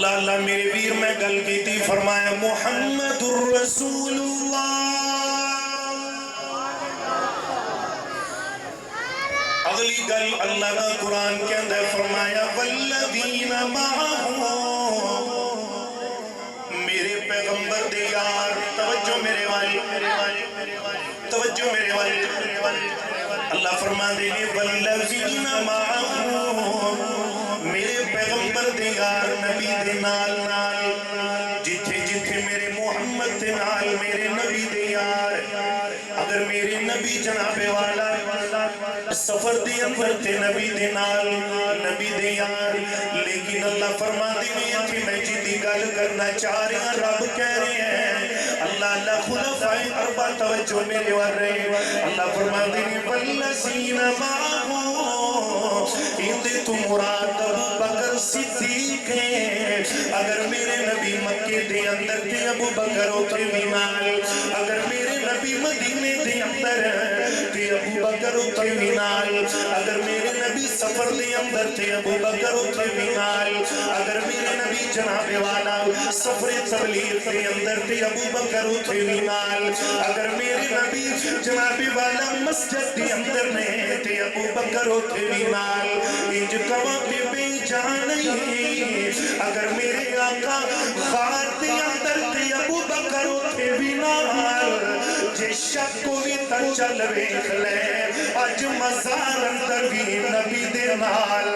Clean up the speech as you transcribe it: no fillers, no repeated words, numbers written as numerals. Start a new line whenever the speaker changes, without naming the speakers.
اللہ میرے ویر میں گل کی تھی فرمایا محمد الرسول اللہ. اگلی گل اللہ کا قرآن کے اندر فرمایا والذین معہو، میرے پیغمبر دے یار. توجہ میرے والی، توجہ میرے والی. اللہ فرما دے والذین معہو، میرے پیغمبر دے یار نبی دے نال نال، جتھے جتھے میرے محمد دے نال میرے نبی دے یار. اگر میرے نبی جناب والا سفر دے اندر تے نبی دے نال نبی دے یار. لیکن اللہ فرما دے تھی میں جدی گل کرنا چاہ رہے ہیں. رب کہہ رہے ہیں اللہ خلفائے اربع توجہ میرے ور رہے. اللہ فرما دے والذین معہو، اندے تو مراد ابو بکر صدیق ہیں. اگر میرے نبی مکے دے اندر تے ابو بکر اتھے بھی نال. اگر میرے نبی مدینے دے اندر تے ابو بکر اتھے بھی نال. اگر میرے نبی سفر دے اندر تے ابو بکر اتھے بھی نال. اگر میرے نبی جناب والا سفر تبلیغ دے اندر تے ابو بکر اتھے بھی نال. اگر میرے نبی جناب والا مسجد دے اندر نے تے ابو بکر اتھے بھی نال. انج کوا تے بے جان نہیں. اگر میرے آقا غار دے اندر تے ابو بکر اتھے بھی نال. جے شک کوئی تا چل ویکھ لے اج مزار اندر بھی نبی دے نال.